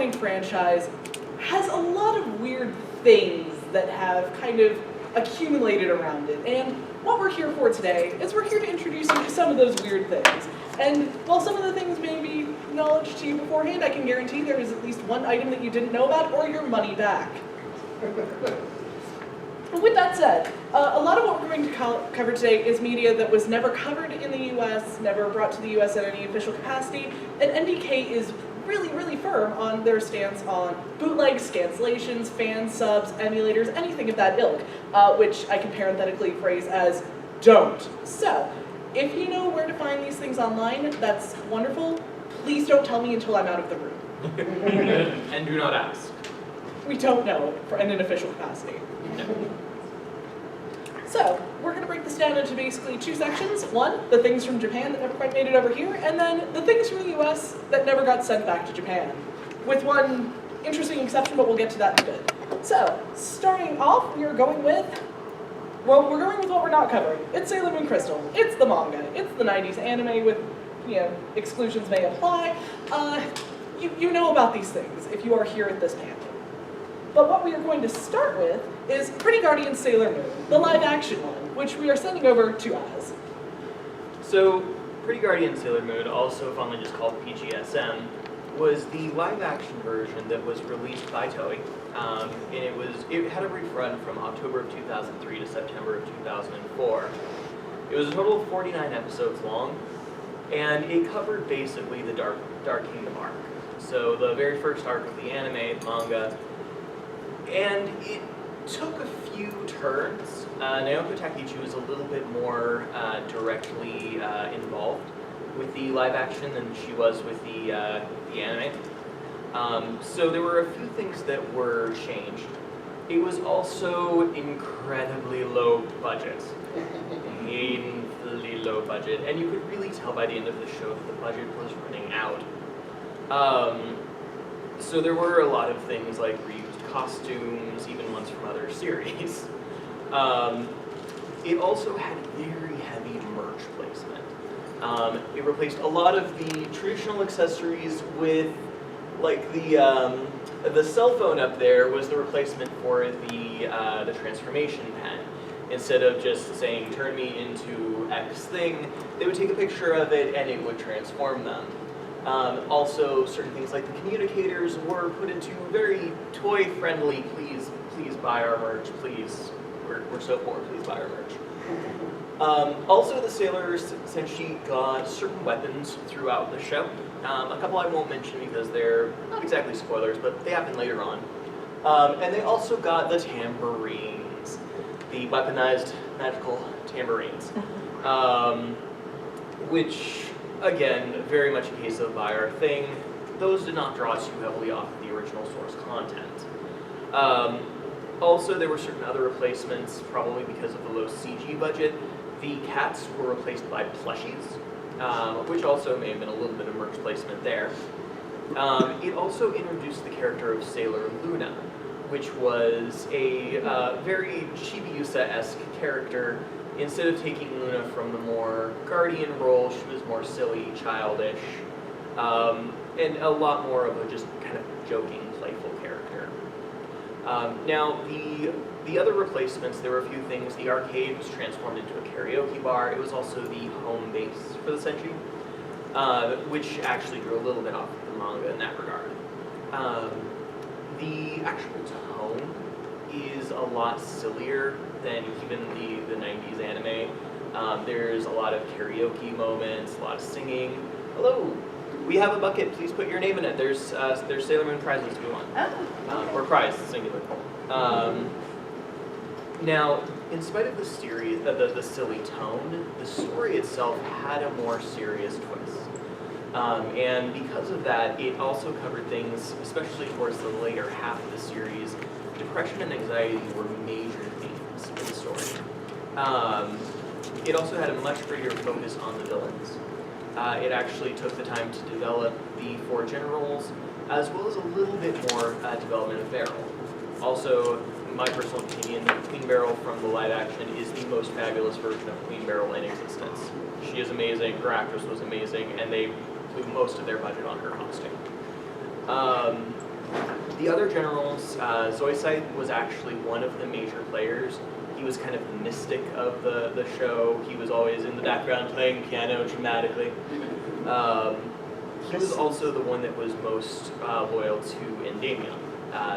long-running franchise has a lot of weird things that have kind of accumulated around it. And what we're here for today is we're here to introduce you to some of those weird things. And while some of the things may be knowledge to you beforehand, I can guarantee there is at least one item that you didn't know about or your money back. With that said, a lot of what we're going to cover today is media that was never covered in the US, never brought to the US in any official capacity, and NDK is really firm on their stance on bootlegs, scanslations, fan subs, emulators, anything of that ilk, which I can parenthetically phrase as don't. So, if you know where to find these things online, that's wonderful. Please don't tell me until I'm out of the room. And do not ask. We don't know in an official capacity. No. So, we're going to break this down into basically two sections. One, the things from Japan that never quite made it over here, and then the things from the US that never got sent back to Japan. With one interesting exception, but we'll get to that in a bit. So, starting off, we're going with what we're not covering. It's Sailor Moon Crystal. It's the manga. It's the 90s anime with, exclusions may apply. You know about these things if you are here at this panel. But what we are going to start with is Pretty Guardian Sailor Moon, the live-action one, which we are sending over to Az. So, Pretty Guardian Sailor Moon, also fondly just called PGSM, was the live-action version that was released by Toei, and it had a brief run from October of 2003 to September of 2004. It was a total of 49 episodes long, and it covered basically the Dark Kingdom arc. So the very first arc of the anime, the manga, and it took a few turns. Naoko Takeuchi was a little bit more directly involved with the live action than she was with the anime. So there were a few things that were changed. It was also incredibly low budget. Painfully low budget. And you could really tell by the end of the show that the budget was running out. So there were a lot of things like reused costumes, even ones from other series. It also had very heavy merch placement. It replaced a lot of the traditional accessories with, like the cell phone up there was the replacement for the transformation pen. Instead of just saying, turn me into X thing, they would take a picture of it and it would transform them. Also, certain things like the communicators were put into very toy-friendly, please buy our merch, please. We're so poor, please buy our merch. Also, the sailors essentially got certain weapons throughout the show. A couple I won't mention because they're not exactly spoilers, but they happen later on. And they also got the tambourines, the weaponized magical tambourines, which, again, very much a case of buy our thing. Those did not draw too heavily off of the original source content. Also, there were certain other replacements, probably because of the low CG budget. The cats were replaced by plushies, which also may have been a little bit of merch placement there. It also introduced the character of Sailor Luna, which was a very Chibiusa-esque character. Instead of taking Luna from the more guardian role, she was more silly, childish, and a lot more of a just kind of joking, playful character. Now, the other replacements, there were a few things. The arcade was transformed into a karaoke bar. It was also the home base for the Senshi, which actually drew a little bit off of the manga in that regard. The actual tone is a lot sillier than even the 90s anime. There's a lot of karaoke moments, a lot of singing. Hello, we have a bucket, please put your name in it. There's Sailor Moon prizes if you want. Oh. Or prize, singular. Now, in spite of the silly tone, the story itself had a more serious twist. And because of that, it also covered things, especially towards the later half of the series. Depression and anxiety were major themes in the story. It also had a much greater focus on the villains. It actually took the time to develop the 4 generals, as well as a little bit more development of Beryl. Also, my personal opinion, Queen Beryl from the live action is the most fabulous version of Queen Beryl in existence. She is amazing, her actress was amazing, and they blew most of their budget on her costume. The other generals, Zoisite was actually one of the major players. He was kind of the mystic of the show. He was always in the background playing piano dramatically. He was also the one that was most loyal to Endymion.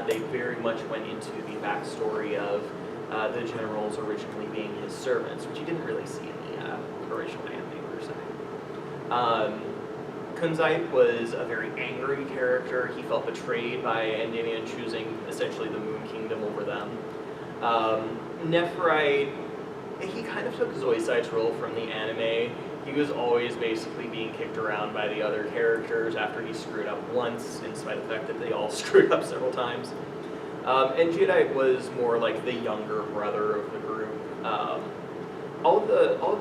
They very much went into the backstory of the generals originally being his servants, which you didn't really see in the original anime per se. Kunzite was a very angry character. He felt betrayed by Endymion choosing essentially the Moon Kingdom over them. Nephrite, he kind of took Zoisite's role from the anime. He was always basically being kicked around by the other characters after he screwed up once, in spite of the fact that they all screwed up several times. And Jadeite was more like the younger brother of the group. All of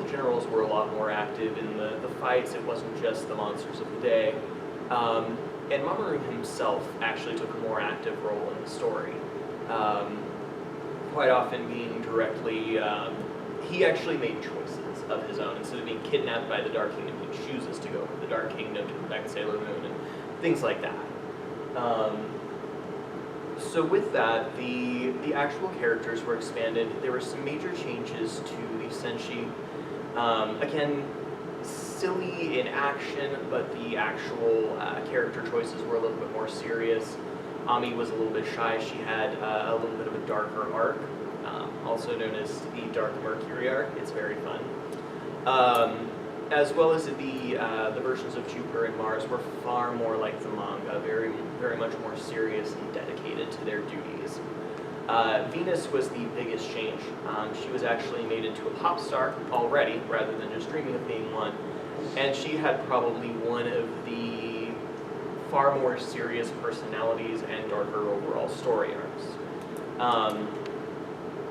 the generals were a lot more active in the fights. It wasn't just the monsters of the day. And Mamoru himself actually took a more active role in the story. Quite often being directly, he actually made choices of his own. Instead of being kidnapped by the Dark Kingdom, he chooses to go to the Dark Kingdom to protect Sailor Moon and things like that. So with that, the actual characters were expanded. There were some major changes to the Senshi. Again, silly in action, but the actual character choices were a little bit more serious. Ami was a little bit shy. She had a little bit of a darker arc, also known as the Dark Mercury arc. It's very fun. As well as the versions of Jupiter and Mars were far more like the manga, very, very much more serious and dedicated to their duties. Venus was the biggest change. She was actually made into a pop star already, rather than just dreaming of being one. And she had probably one of the far more serious personalities and darker overall story arcs.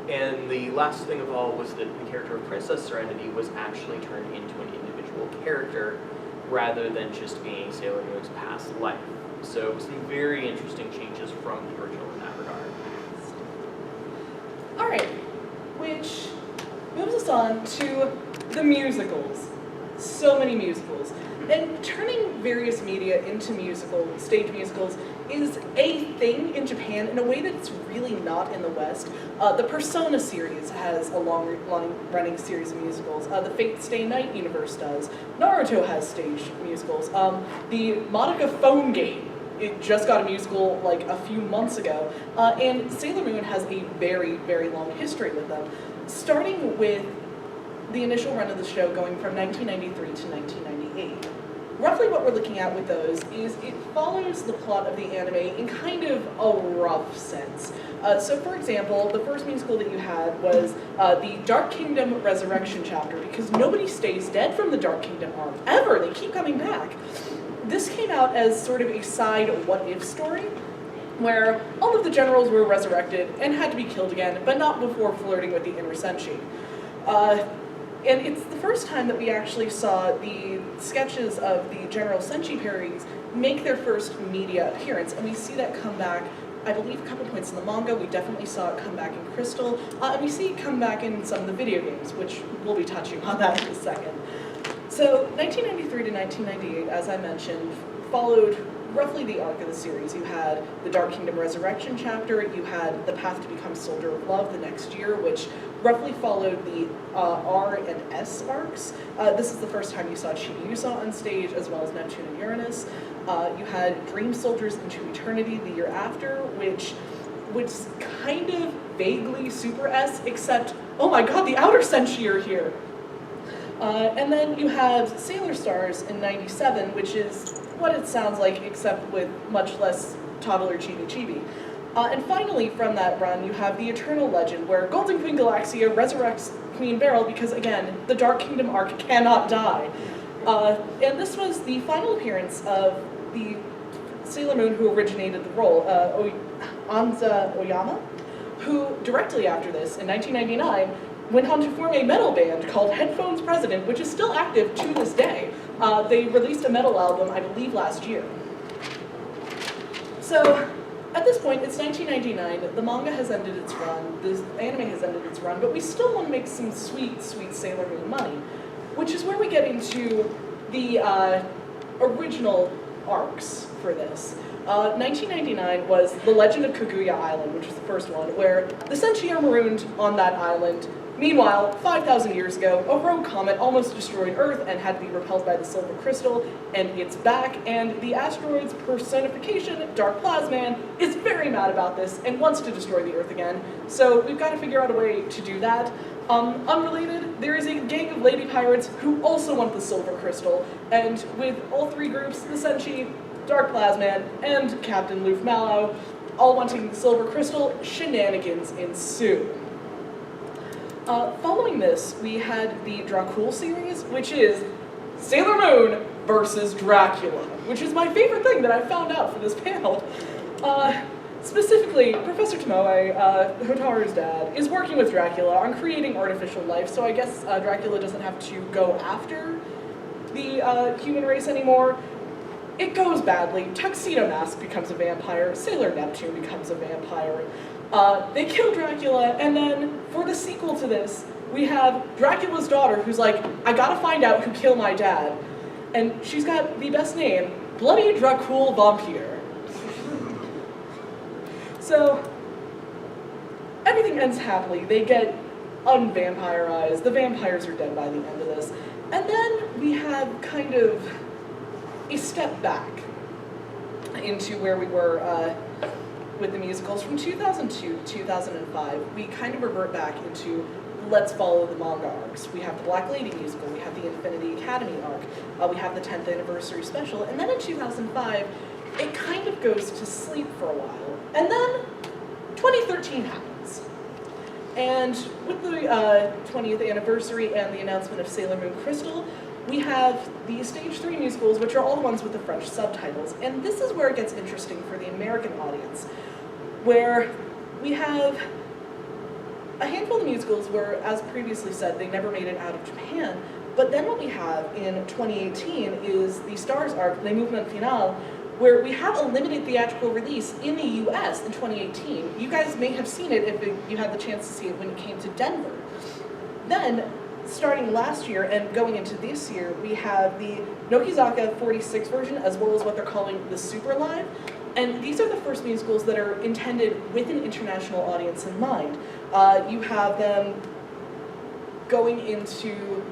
And the last thing of all was that the character of Princess Serenity was actually turned into an individual character rather than just being Sailor Moon's past life. So some very interesting changes from the original in that regard. Alright, which moves us on to the musicals. So many musicals. And turning various media into stage musicals, is a thing in Japan in a way that it's really not in the West. The Persona series has a long-running series of musicals. The Fate Stay Night universe does. Naruto has stage musicals. The Madoka phone game, it just got a musical like a few months ago. And Sailor Moon has a very, very long history with them. Starting with the initial run of the show going from 1993 to 1998. Roughly what we're looking at with those is it follows the plot of the anime in kind of a rough sense. So for example, the first musical that you had was the Dark Kingdom Resurrection chapter, because nobody stays dead from the Dark Kingdom arc, ever, they keep coming back. This came out as sort of a side what-if story, where all of the generals were resurrected and had to be killed again, but not before flirting with the inner Senshi. And it's the first time that we actually saw the sketches of the General Senshi parodies make their first media appearance, and we see that come back, I believe, a couple points in the manga. We definitely saw it come back in Crystal, and we see it come back in some of the video games, which we'll be touching on that in a second. So 1993 to 1998, as I mentioned, followed roughly the arc of the series. You had the Dark Kingdom Resurrection chapter, you had the Path to Become Soldier of Love the next year, which roughly followed the R and S arcs. This is the first time you saw Chibiusa on stage, as well as Neptune and Uranus. You had Dream Soldiers into Eternity the year after, which was kind of vaguely Super S, except, oh my god, the Outer Senshi are here! And then you have Sailor Stars in 97, which is what it sounds like, except with much less toddler chibi-chibi. And finally, from that run, you have the Eternal Legend, where Golden Queen Galaxia resurrects Queen Beryl because, again, the Dark Kingdom arc cannot die. And this was the final appearance of the Sailor Moon who originated the role, Anza Oyama, who directly after this, in 1999, went on to form a metal band called Headphones President, which is still active to this day. They released a metal album, I believe, last year. So, at this point, it's 1999, the manga has ended its run, the anime has ended its run, but we still want to make some sweet, sweet Sailor Moon money, which is where we get into the original arcs for this. 1999 was The Legend of Kaguya Island, which was the first one, where the Senshi are marooned on that island. Meanwhile, 5,000 years ago, a rogue comet almost destroyed Earth and had to be repelled by the silver crystal, and it's back, and the asteroid's personification, Dark Plasman, is very mad about this and wants to destroy the Earth again. So we've got to figure out a way to do that. Unrelated, there is a gang of lady pirates who also want the silver crystal, and with all three groups, the Senshi, Dark Plasman, and Captain Luffy Mallow, all wanting the silver crystal, shenanigans ensue. Following this, we had the Dracul series, which is Sailor Moon versus Dracula, which is my favorite thing that I found out for this panel. Specifically, Professor Tomoe, Hotaru's dad, is working with Dracula on creating artificial life, so I guess Dracula doesn't have to go after the human race anymore. It goes badly. Tuxedo Mask becomes a vampire. Sailor Neptune becomes a vampire. They kill Dracula, and then for the sequel to this, we have Dracula's daughter who's like, I gotta find out who killed my dad. And she's got the best name, Bloody Dracul Vampire. So, everything ends happily. They get unvampirized. The vampires are dead by the end of this. And then we have kind of a step back into where we were with the musicals. From 2002 to 2005, we kind of revert back into let's follow the manga arcs. We have the Black Lady musical, we have the Infinity Academy arc, we have the 10th anniversary special, and then in 2005, it kind of goes to sleep for a while. And then 2013 happens. And with the 20th anniversary and the announcement of Sailor Moon Crystal, we have the Stage 3 musicals, which are all the ones with the French subtitles. And this is where it gets interesting for the American audience, where we have a handful of musicals where, as previously said, they never made it out of Japan. But then what we have in 2018 is the Stars arc, Le Mouvement Final, where we have a limited theatrical release in the US in 2018. You guys may have seen it if you had the chance to see it when it came to Denver. Then, starting last year and going into this year, we have the Nokizaka 46 version, as well as what they're calling the Super Live. And these are the first musicals that are intended with an international audience in mind. You have them going into,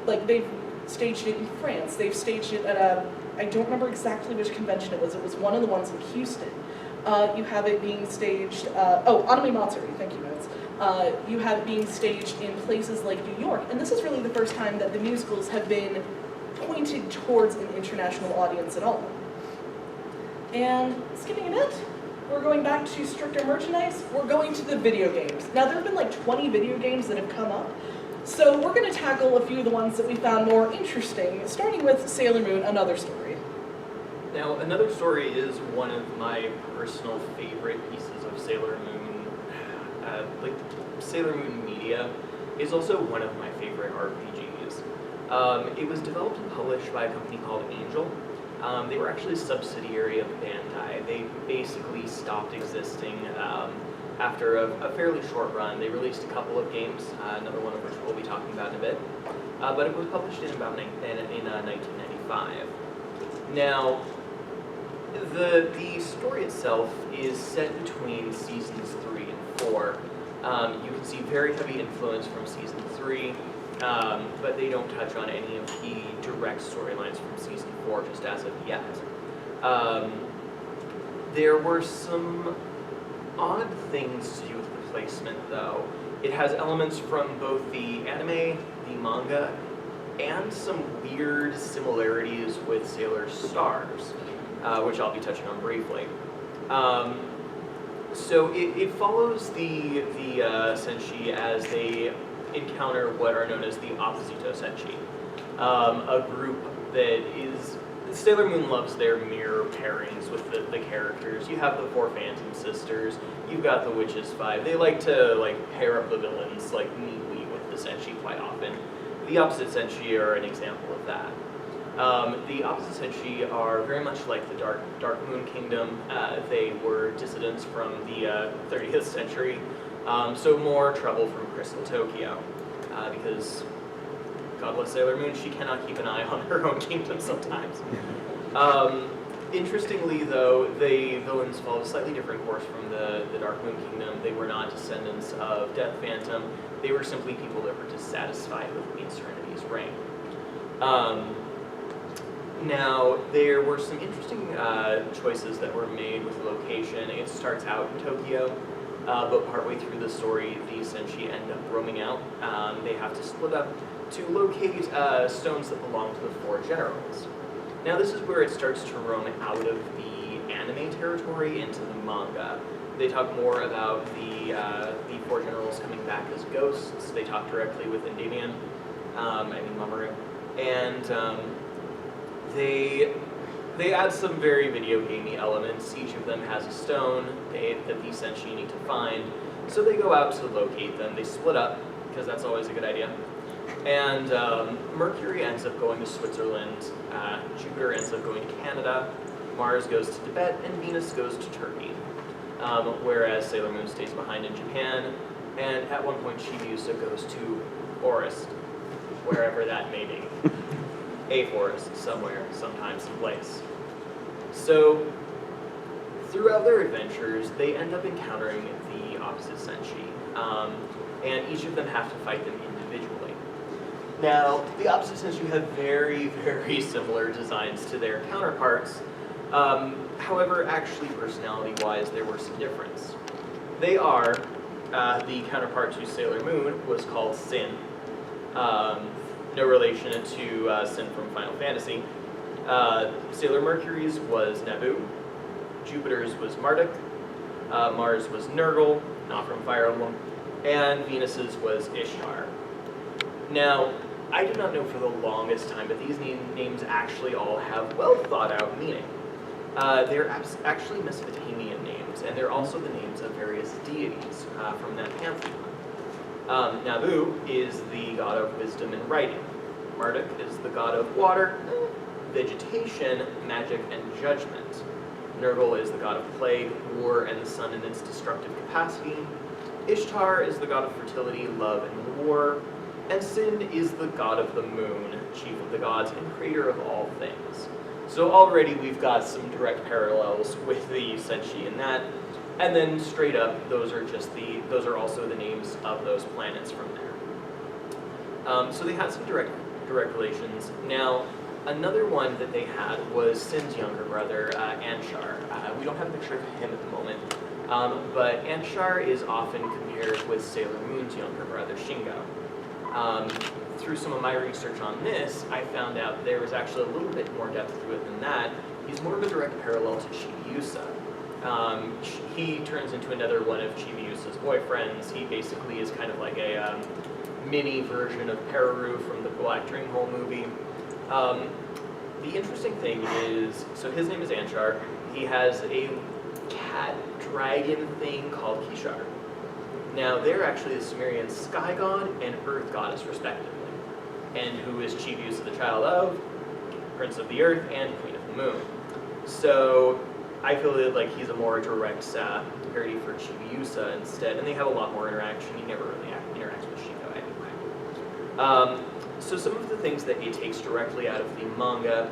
like, they've staged it in France, they've staged it at I don't remember exactly which convention it was one of the ones in Houston. You have it being staged, Anime Matsuri, thank you, Notes. You have it being staged in places like New York, and this is really the first time that the musicals have been pointed towards an international audience at all. And skipping a bit, we're going back to stricter merchandise, we're going to the video games. Now there have been like 20 video games that have come up, so we're going to tackle a few of the ones that we found more interesting, starting with Sailor Moon, Another Story. Now, Another Story is one of my personal favorite pieces of Sailor Moon. Sailor Moon media is also one of my favorite RPGs. It was developed and published by a company called Angel. They were actually a subsidiary of Bandai. They basically stopped existing after a fairly short run. They released a couple of games, another one of which we'll be talking about in a bit. But it was published in about 1995. Now, the story itself is set between seasons 3 and 4. You can see very heavy influence from season 3, but they don't touch on any of the direct storylines from season 4 just as of yet. There were some odd things to do with the placement, though. It has elements from both the anime, the manga, and some weird similarities with Sailor Stars, which I'll be touching on briefly. So it follows the Senshi as they encounter what are known as the Opposito Senshi, a group that is... Sailor Moon loves their mirror pairings with the characters. You have the 4 Phantom Sisters, you've got the Witches 5. They like to pair up the villains neatly with the Senshi quite often. The opposite Senshi are an example of that. The opposite Senshi are very much like the Dark Moon Kingdom. They were dissidents from the 30th century, so more trouble from Crystal Tokyo, because God bless Sailor Moon, she cannot keep an eye on her own kingdom sometimes. Interestingly, though, the villains followed a slightly different course from the Dark Moon Kingdom. They were not descendants of Death Phantom. They were simply people that were dissatisfied with Queen Serenity's reign. Now, there were some interesting choices that were made with the location. It starts out in Tokyo, but partway through the story, the Senshi end up roaming out. They have to split up to locate stones that belong to the four generals. Now, this is where it starts to roam out of the anime territory into the manga. They talk more about the four generals coming back as ghosts. They talk directly with Endymion, Mamoru, and they add some very video gamey elements. Each of them has a stone that the Senshi need to find, so they go out to locate them. They split up, because that's always a good idea. And Mercury ends up going to Switzerland, Jupiter ends up going to Canada, Mars goes to Tibet, and Venus goes to Turkey. Whereas Sailor Moon stays behind in Japan, and at one point Chibiusa goes to Forest, wherever that may be. A forest, somewhere, sometime, someplace. So, throughout their adventures, they end up encountering the opposite Senshi, and each of them have to fight them individually. Now, the opposite Senshi have very, very similar designs to their counterparts. However, actually, personality-wise, there were some difference. They are, the counterpart to Sailor Moon was called Sin. No relation to Sin from Final Fantasy. Sailor Mercury's was Naboo. Jupiter's was Marduk. Mars was Nurgle, not from Fire Emblem. And Venus's was Ishtar. Now, I did not know for the longest time, but these names actually all have well thought out meaning. They're actually Mesopotamian names, and they're also the names of various deities from that pantheon. Naboo is the god of wisdom and writing. Marduk is the god of water, vegetation, magic, and judgment. Nurgle is the god of plague, war, and the sun in its destructive capacity. Ishtar is the god of fertility, love, and war. And Sin is the god of the moon, chief of the gods, and creator of all things. So already we've got some direct parallels with the Senshi in that. And then straight up, those are also the names of those planets from there. So they had some direct relations. Now, another one that they had was Sin's younger brother, Anshar. We don't have a picture of him at the moment, but Anshar is often compared with Sailor Moon's younger brother, Shingo. Through some of my research on this, I found out there was actually a little bit more depth to it than that. He's more of a direct parallel to Chibiusa. He turns into another one of Chibiusa's boyfriends. He basically is kind of like a mini version of Peru from the Black Dream Hole movie. The interesting thing is, so his name is Anshar. He has a cat dragon thing called Kishar. Now, they're actually the Sumerian sky god and earth goddess, respectively. And who is Chibiusa the child of? Prince of the Earth and Queen of the Moon. So, I feel like he's a more direct parody for Chibiusa instead, and they have a lot more interaction. He never really interacts with Shingo anyway. So some of the things that it takes directly out of the manga,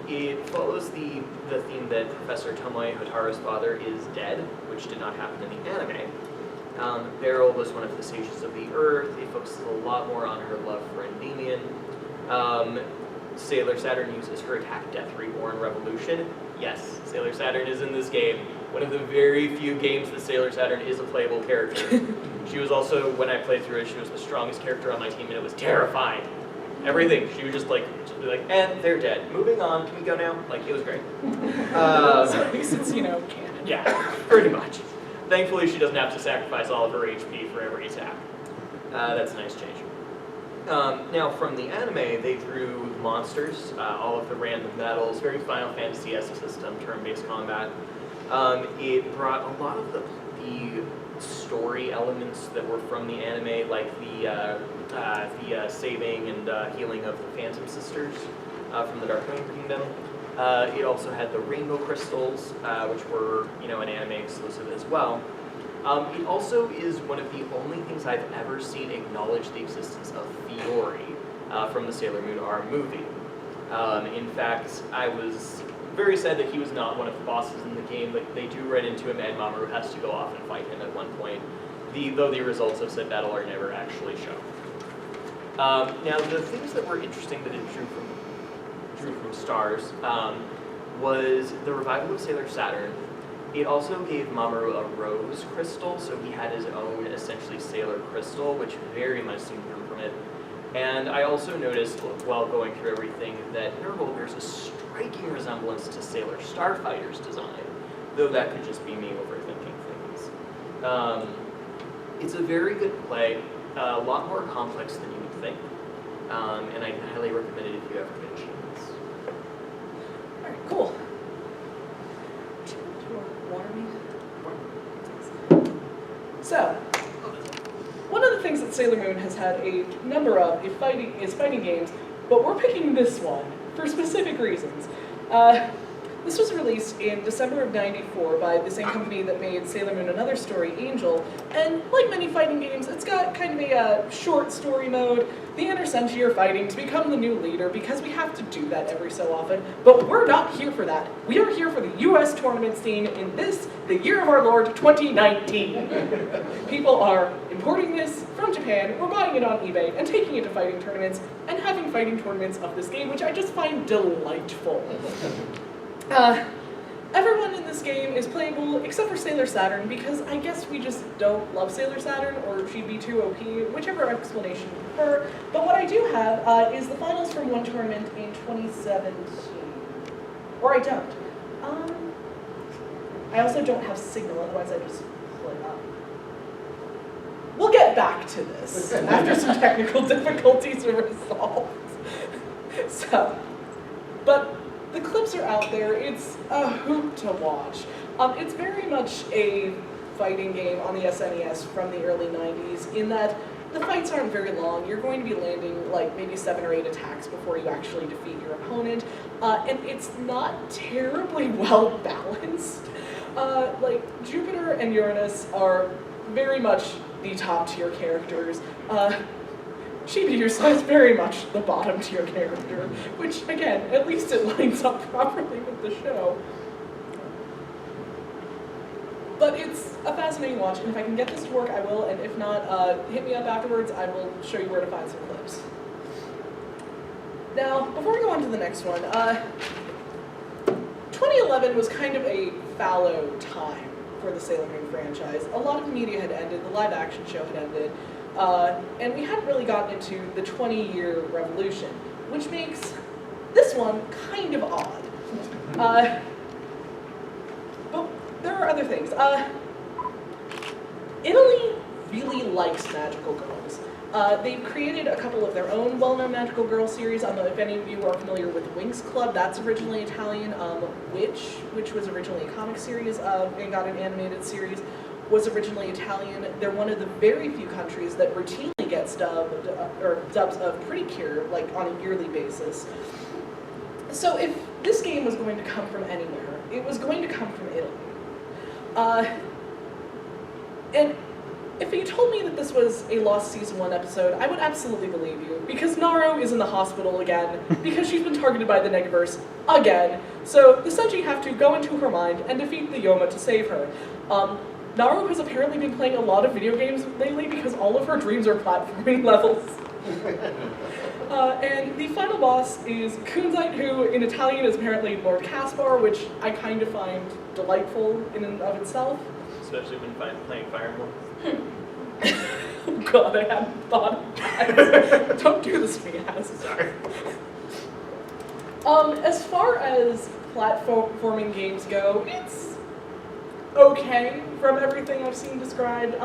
it follows the theme that Professor Tomoe Hotaro's father is dead, which did not happen in the anime. Beryl was one of the sages of the earth. It focuses a lot more on her love for Endymion. Sailor Saturn uses her attack Death Reborn Revolution. Yes, Sailor Saturn is in this game. One of the very few games that Sailor Saturn is a playable character. She was also, when I played through it, she was the strongest character on my team, and it was terrifying. Everything. She would just be like, and they're dead. Moving on. Can we go now? Like, it was great. So at least it's, canon. Yeah, pretty much. Thankfully, she doesn't have to sacrifice all of her HP for every attack. That's a nice change. Now, from the anime, they drew monsters, all of the random battles, very Final Fantasy-esque system, turn-based combat. It brought a lot of the story elements that were from the anime, like the saving and healing of the Phantom Sisters from the Dark Moon Kingdom. It also had the rainbow crystals, which were, an anime exclusive as well. It also is one of the only things I've ever seen acknowledge the existence of Fiori from the Sailor Moon R movie. In fact, I was very sad that he was not one of the bosses in the game. Like, they do run into him, and Mamoru has to go off and fight him at one point, though the results of said battle are never actually shown. Now, the things that were interesting that it drew from Stars was the revival of Sailor Saturn. It also gave Mamoru a rose crystal, so he had his own, essentially, Sailor crystal, which very much seemed to from it. And I also noticed, while going through everything, that Nurgle bears a striking resemblance to Sailor Starfighter's design, though that could just be me overthinking things. It's a very good play, a lot more complex than you would think, and I highly recommend it if you ever get a chance. All right, cool. So, one of the things that Sailor Moon has had a number of is fighting games, but we're picking this one for specific reasons. This was released in December of '94 by the same company that made Sailor Moon Another Story, Angel, and like many fighting games, it's got kind of a short story mode. The Inner Sentier fighting to become the new leader because we have to do that every so often, but we're not here for that. We are here for the US tournament scene in this, the year of our Lord, 2019. People are importing this from Japan, we're buying it on eBay, and taking it to fighting tournaments, and having fighting tournaments of this game, which I just find delightful. Everyone in this game is playable except for Sailor Saturn because I guess we just don't love Sailor Saturn or she'd be too OP, whichever explanation you prefer. But what I do have is the finals from one tournament in 2017. Or I don't. I also don't have signal, otherwise I just split up. We'll get back to this after some technical difficulties are resolved. But the clips are out there. It's a hoot to watch. It's very much a fighting game on the SNES from the early 90s in that the fights aren't very long. You're going to be landing like maybe 7 or 8 attacks before you actually defeat your opponent. And it's not terribly well balanced. Like Jupiter and Uranus are very much the top tier characters. Shibiusa is very much the bottom tier character, which again, at least it lines up properly with the show. But it's a fascinating watch, and if I can get this to work, I will, and if not, hit me up afterwards, I will show you where to find some clips. Now, before we go on to the next one, 2011 was kind of a fallow time for the Sailor Moon franchise. A lot of the media had ended, the live action show had ended, and we hadn't really gotten into the 20-year revolution, which makes this one kind of odd. But there are other things. Italy really likes magical girls. They've created a couple of their own well-known magical girl series. I don't know if any of you are familiar with Winx Club. That's originally Italian. Which was originally a comic series and got an animated series, was originally Italian. They're one of the very few countries that routinely gets dubs of Pretty Cure, like on a yearly basis. So if this game was going to come from anywhere, it was going to come from Italy. And if you told me that this was a lost season 1 episode, I would absolutely believe you, because Naru is in the hospital again, because she's been targeted by the Negaverse again. So the Senji have to go into her mind and defeat the Yoma to save her. Naru has apparently been playing a lot of video games lately because all of her dreams are platforming levels. And the final boss is Kunzite, who in Italian is apparently Lord Caspar, which I kind of find delightful in and of itself. Especially when playing Fire Emblem. Oh god, I hadn't thought of that. Don't do this to me, Az. Sorry. As far as platforming games go, it's okay from everything I've seen described.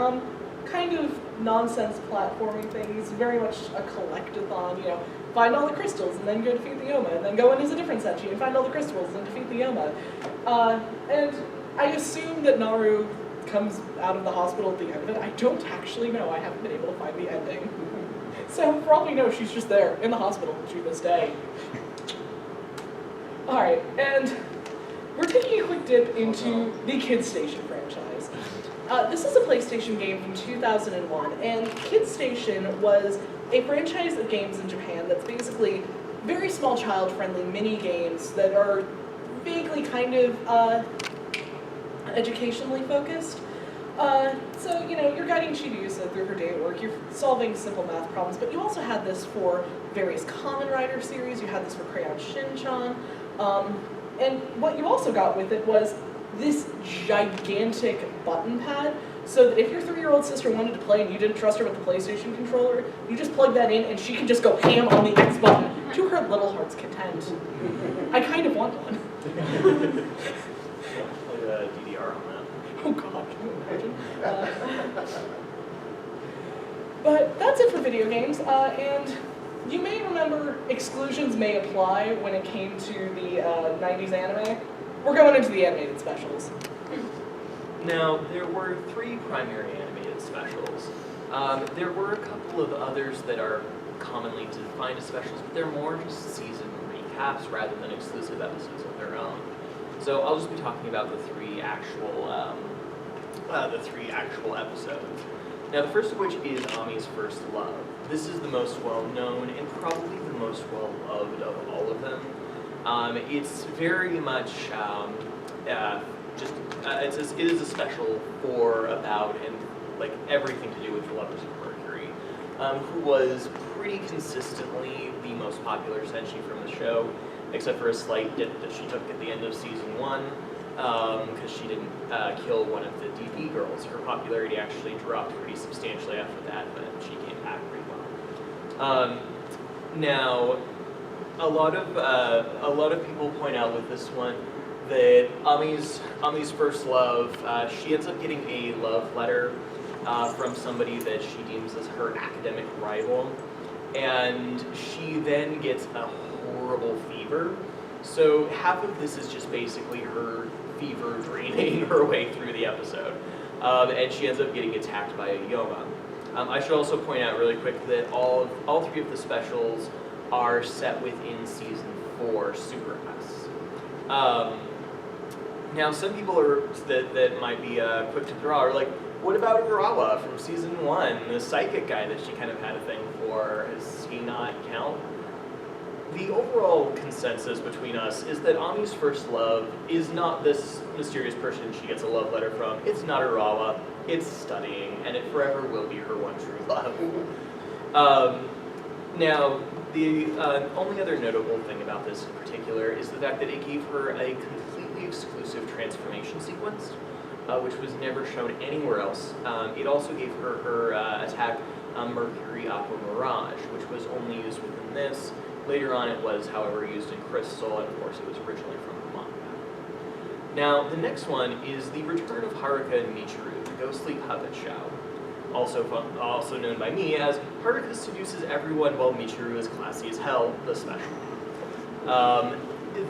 Kind of nonsense platforming things, very much a collectathon, you know, find all the crystals and then go defeat the Yoma, and then go in as a different Senshi and find all the crystals and defeat the Yoma. And I assume that Naru comes out of the hospital at the end of it. I don't actually know. I haven't been able to find the ending. So for all we know, she's just there in the hospital to this day. Alright, and we're taking a quick dip into the Kid Station franchise. This is a PlayStation game from 2001, and Kid Station was a franchise of games in Japan that's basically very small child-friendly mini games that are vaguely kind of educationally focused. So, you know, you're guiding Chibiusa through her day at work, you're solving simple math problems, but you also had this for various Kamen Rider series, you had this for Crayon Shin-chan, and what you also got with it was this gigantic button pad, so that if your 3-year-old sister wanted to play and you didn't trust her with the PlayStation controller, you just plug that in and she can just go ham on the X button to her little heart's content. I kind of want one. Play DDR on that. Oh god, can you imagine? But that's it for video games, and you may remember exclusions may apply when it came to the 90s anime. We're going into the animated specials. Now, there were 3 primary animated specials. There were a couple of others that are commonly defined as specials, but they're more just season recaps rather than exclusive episodes of their own. So I'll just be talking about the 3 actual episodes. Now, the first of which is Ami's First Love. This is the most well-known and probably the most well-loved of all of them. It's very much it is a special for, about, and like everything to do with the Lovers of Mercury, who was pretty consistently the most popular Senshi from the show, except for a slight dip that she took at the end of season 1, because she didn't kill one of the DB girls. Her popularity actually dropped pretty substantially after that, but she came back pretty well. Now, a lot of people point out with this one that Ami's First Love, she ends up getting a love letter from somebody that she deems as her academic rival, and she then gets a horrible fever. So half of this is just basically her fever draining her way through the episode, and she ends up getting attacked by a Yoma. I should also point out really quick that all 3 of the specials are set within season 4 Super S. Now, some people that might be quick to draw are like, what about Urawa from season 1, the psychic guy that she kind of had a thing for? Does he not count? The overall consensus between us is that Ami's First Love is not this mysterious person she gets a love letter from. It's not Urawa. It's studying, and it forever will be her one true love. Now, the only other notable thing about this in particular is the fact that it gave her a completely exclusive transformation sequence, which was never shown anywhere else. It also gave her attack Mercury Aqua Mirage, which was only used within this. Later on it was, however, used in Crystal, and of course it was originally from the manga. Now, the next one is the return of Haruka and Michiru, the ghostly puppet show. Also known by me as Haruka Seduces Everyone While Michiru is Classy as Hell, the special.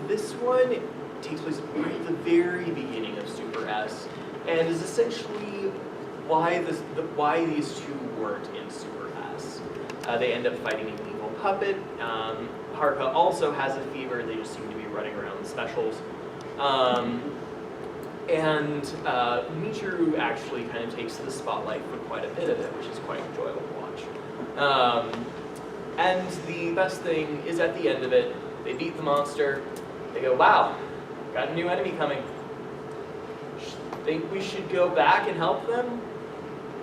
This one takes place right at the very beginning of Super S, and is essentially why these 2 weren't in Super S. They end up fighting an evil puppet. Haruka also has a fever, they just seem to be running around the specials. And Michiru actually kind of takes the spotlight for quite a bit of it, which is quite enjoyable to watch. And the best thing is at the end of it, they beat the monster, they go, wow, got a new enemy coming. Think we should go back and help them?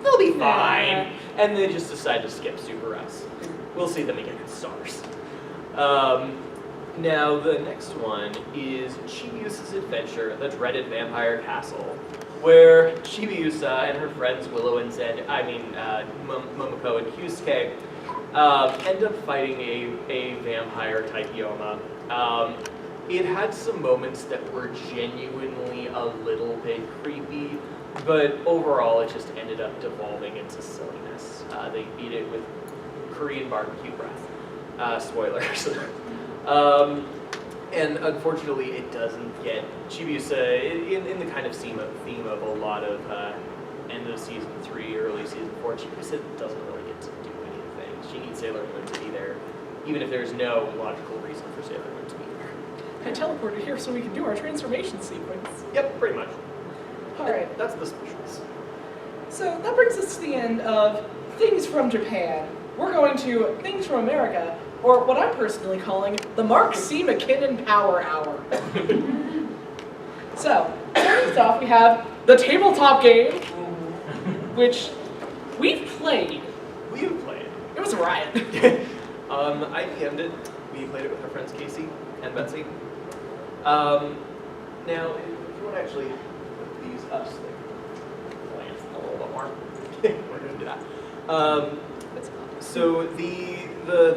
They'll be fine. And they just decide to skip Super S. We'll see them again in Stars. Now, the next one is Chibiusa's Adventure, the Dreaded Vampire Castle, where Chibiusa and her friends Willow and Momoko and Kyusuke end up fighting a vampire-type Yoma. It had some moments that were genuinely a little bit creepy, but overall it just ended up devolving into silliness. They beat it with Korean barbecue breath. Spoilers. And unfortunately, it doesn't get Chibiusa in the kind of theme of a lot of end of season 3, early season 4. Chibiusa doesn't really get to do anything. She needs Sailor Moon to be there, even if there's no logical reason for Sailor Moon to be there. I teleported here so we can do our transformation sequence. Yep, pretty much. All right. That's the specials. So that brings us to the end of Things from Japan. We're going to Things from America, or what I'm personally calling the Mark C. McKinnon Power Hour. So, first off, we have the tabletop game, which we've played. We have played. It was a riot. I DM'd it. We played it with our friends Casey and Betsy. Now, if you want to actually put these up so they can glance a little bit more, we're going to do that. So the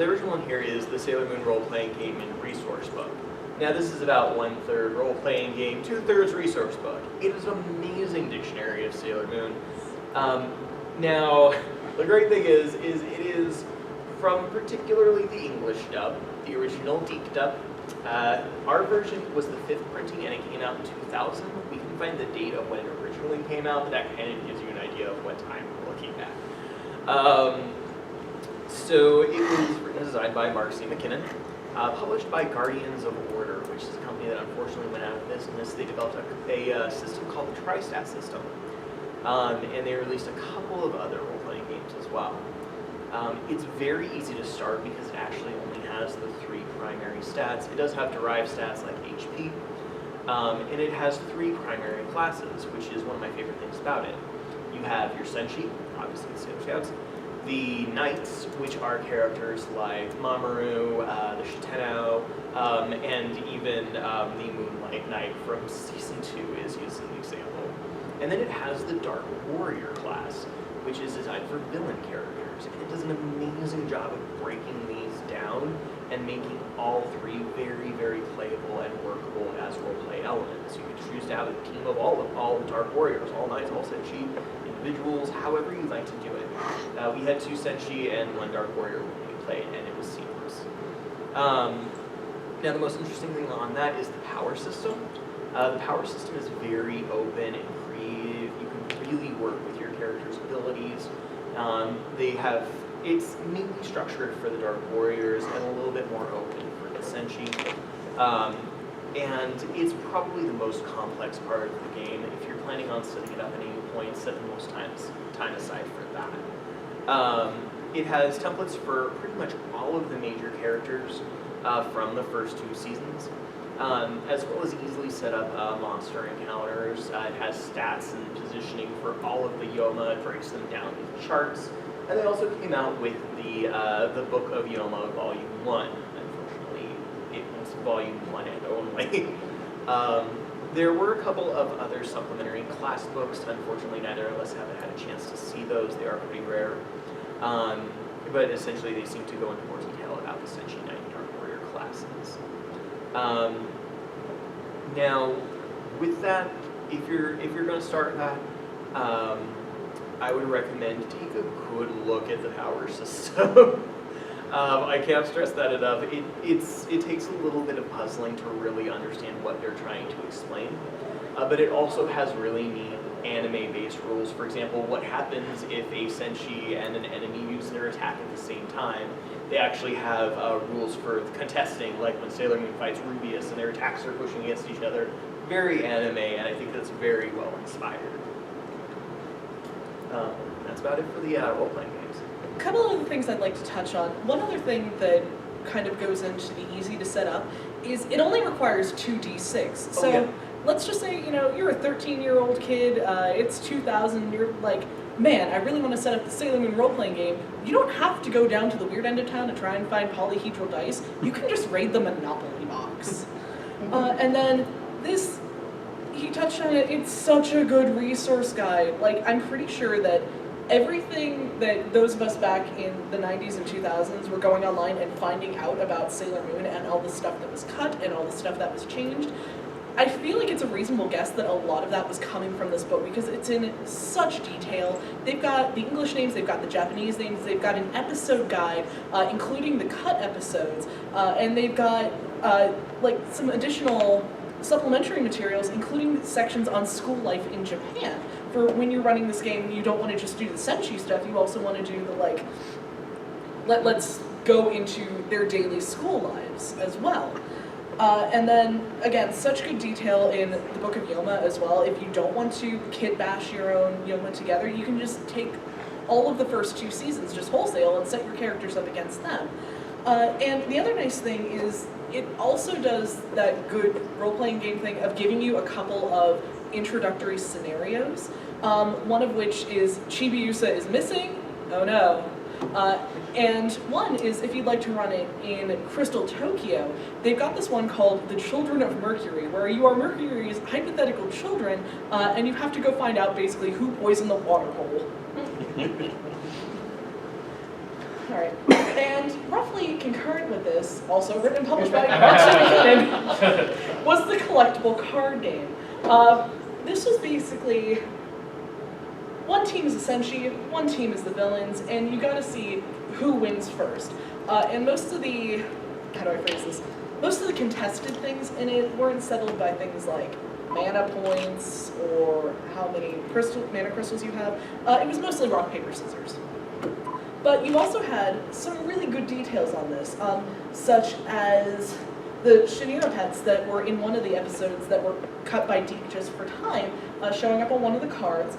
original one here is the Sailor Moon role-playing game in Resource Book. Now this is about 1/3 role-playing game, 2/3 resource book. It is an amazing dictionary of Sailor Moon. Now, the great thing is it is from particularly the English dub, the original Deke dub. Our version was the 5th printing and it came out in 2000. We can find the date of when it originally came out, but that kind of gives you an idea of what time we're looking at. So it was written and designed by Mark C. McKinnon, published by Guardians of Order, which is a company that unfortunately went out of business. They developed a system called the Tristat system, and they released a couple of other role-playing games as well. It's very easy to start because it actually only has the 3 primary stats. It does have derived stats like HP, and it has 3 primary classes, which is one of my favorite things about it. You have your Senshi, obviously the Sailor Scouts, the Knights, which are characters like Mamoru, the Shitenao, and even the Moonlight Knight from Season 2 is used as an example. And then it has the Dark Warrior class, which is designed for villain characters. And it does an amazing job of breaking these down and making all 3 very, very playable and workable as roleplay elements. You can choose to have a team of all Dark Warriors, all Knights, all Senshi, individuals, however you'd like to do it. We had 2 Senshi and 1 Dark Warrior when we played, and it was seamless. Now, the most interesting thing on that is the power system. The power system is very open and creative. You can really work with your character's abilities. It's mainly structured for the Dark Warriors and a little bit more open for the Senshi. And it's probably the most complex part of the game. If you're planning on setting it up at any point, set the most time aside for that. It has templates for pretty much all of the major characters from the first 2 seasons, as well as easily set up monster encounters. It has stats and positioning for all of the Yoma. It breaks them down into charts. And they also came out with the Book of Yoma Volume 1. Unfortunately, it was Volume 1 and only. There were a couple of other supplementary class books. Unfortunately, neither of us have had a chance to see those. They are pretty rare. But essentially, they seem to go into more detail about the Senshi Knight and Dark Warrior classes. Now, with that, if you're going to start that, I would recommend take a good look at the power system. I can't stress that enough. It takes a little bit of puzzling to really understand what they're trying to explain, but it also has really neat anime-based rules. For example, what happens if a Senshi and an enemy use their attack at the same time? They actually have rules for contesting, like when Sailor Moon fights Rubius and their attacks are pushing against each other. Very anime, and I think that's very well inspired. That's about it for the role-playing games. A couple of other things I'd like to touch on. One other thing that kind of goes into the easy to set up is it only requires 2d6. So yeah. Let's just say, you're a 13-year-old kid, it's 2000, you're like, man, I really want to set up the Sailor Moon role-playing game. You don't have to go down to the weird end of town to try and find polyhedral dice. You can just raid the Monopoly box. And then this, he touched on it, it's such a good resource guide. Like, I'm pretty sure that everything that those of us back in the 90s and 2000s were going online and finding out about Sailor Moon and all the stuff that was cut and all the stuff that was changed, I feel like it's a reasonable guess that a lot of that was coming from this book because it's in such detail. They've got the English names, they've got the Japanese names, they've got an episode guide, including the cut episodes, and they've got like some additional supplementary materials, including sections on school life in Japan. For when you're running this game, you don't want to just do the Senshi stuff, you also want to do the like, let's go into their daily school lives as well. And then, again, such good detail in the Book of Yoma as well. If you don't want to kit bash your own Yoma together, you can just take all of the first 2 seasons just wholesale and set your characters up against them. And the other nice thing is it also does that good role-playing game thing of giving you a couple of introductory scenarios, one of which is Chibiusa is missing, oh no. And one is if you'd like to run it in Crystal Tokyo, they've got this one called The Children of Mercury, where you are Mercury's hypothetical children, and you have to go find out basically who poisoned the water hole. Alright, and roughly concurrent with this, also written and published by McKinnon, was the Collectible card game. This was basically, one team is the Senshi, one team is the villains, and you gotta see who wins first. And most of the, how do I phrase this? Most of the contested things in it weren't settled by things like mana points or how many mana crystals you have. It was mostly rock, paper, scissors. But you also had some really good details on this, such as the Shinira pets that were in one of the episodes that were cut by Deke just for time, showing up on one of the cards.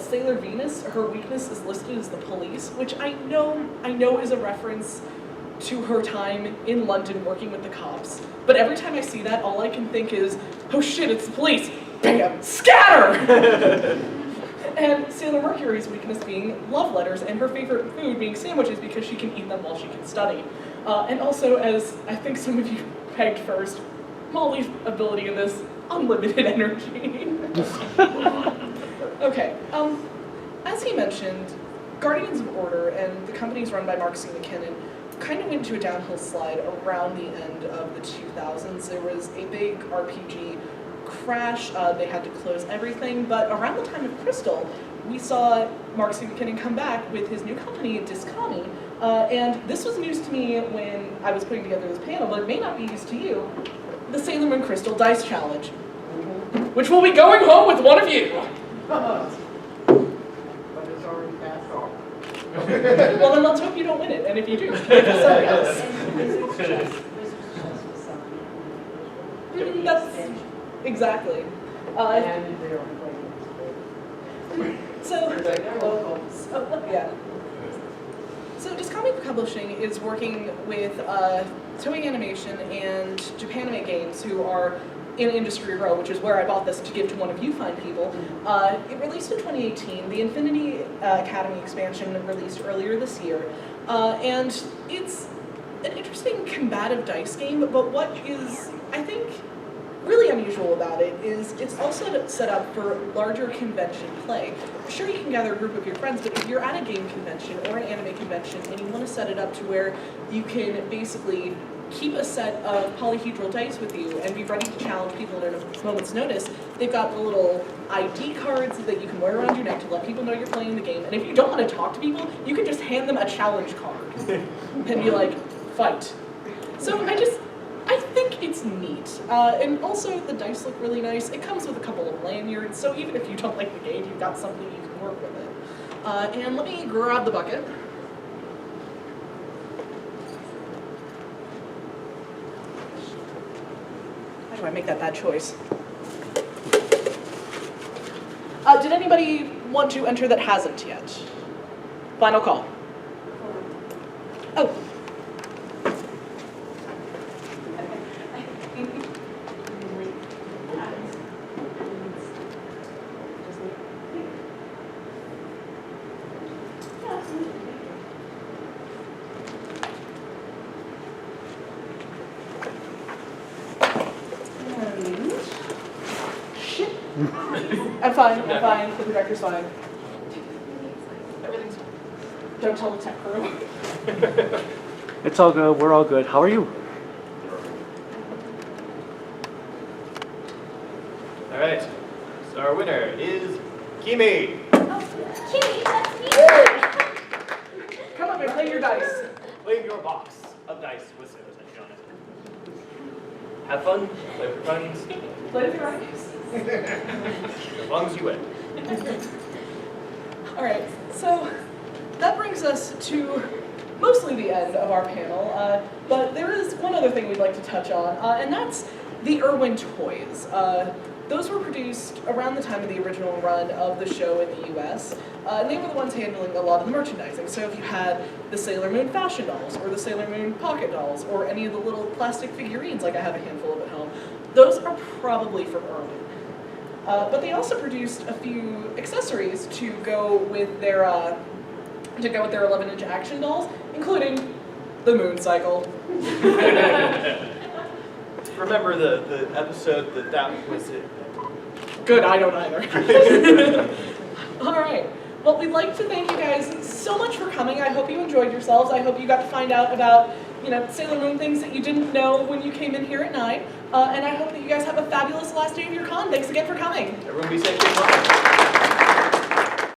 Sailor Venus, her weakness is listed as the police, which I know is a reference to her time in London working with the cops. But every time I see that, all I can think is, oh shit, it's the police! Bam! Scatter! And Sailor Mercury's weakness being love letters, and her favorite food being sandwiches because she can eat them while she can study. And also, as I think some of you pegged first, Molly's ability in this, unlimited energy. Okay, as he mentioned, Guardians of Order and the companies run by Mark C. McKinnon kind of went into a downhill slide around the end of the 2000s. There was a big RPG crash, they had to close everything, but around the time of Crystal, we saw Mark C. McKinnon come back with his new company, Discami, and this was news to me when I was putting together this panel, but it may not be news to you, the Sailor Moon Crystal Dice Challenge, which will be going home with one of you. But it's already passed off. Well, then let's hope you don't win it, and if you do, give it to somebody else. That's exactly. And they are playing. Yeah. So Discami Publishing is working with Toei Animation and Japanime Games, who are in Industry Row, which is where I bought this to give to one of you fine people. It released in 2018. The Infinity Academy expansion released earlier this year. And it's an interesting combative dice game, but what is, I think, really unusual about it is it's also set up for larger convention play. Sure, you can gather a group of your friends, but if you're at a game convention or an anime convention and you want to set it up to where you can basically keep a set of polyhedral dice with you and be ready to challenge people at a moment's notice, they've got the little ID cards that you can wear around your neck to let people know you're playing the game. And if you don't want to talk to people, you can just hand them a challenge card and be like, fight. So I think it's neat. And also the dice look really nice. It comes with a couple of lanyards, so even if you don't like the game, you've got something you can work with it. And let me grab the bucket. How do I make that bad choice? Did anybody want to enter that hasn't yet? Final call. Oh. I'm fine, the projector's fine. Everything's fine. Don't tell the tech crew. It's all good, we're all good. How are you? Alright, so our winner is Kimi. Kimmy, that's me! Come up and play your dice. Claim your box of dice with Sailor's Entry on it. Have fun, play with your friends, Play with your dice. as long as you win. All right, so that brings us to mostly the end of our panel, but there is one other thing we'd like to touch on, and that's the Irwin toys. those were produced around the time of the original run of the show in the US, and they were the ones handling a lot of the merchandising. So if you had the Sailor Moon fashion dolls, or the Sailor Moon pocket dolls, or any of the little plastic figurines like I have a handful of at home, those are probably from Irwin. But they also produced a few accessories to go with their 11-inch action dolls, including the Moon Cycle. Remember the episode that was it? Good, I don't either. All right. Well, we'd like to thank you guys so much for coming. I hope you enjoyed yourselves. I hope you got to find out about, Sailor Moon things that you didn't know when you came in here at 9. And I hope that you guys have a fabulous last day of your con. Thanks again for coming. Everyone be safe.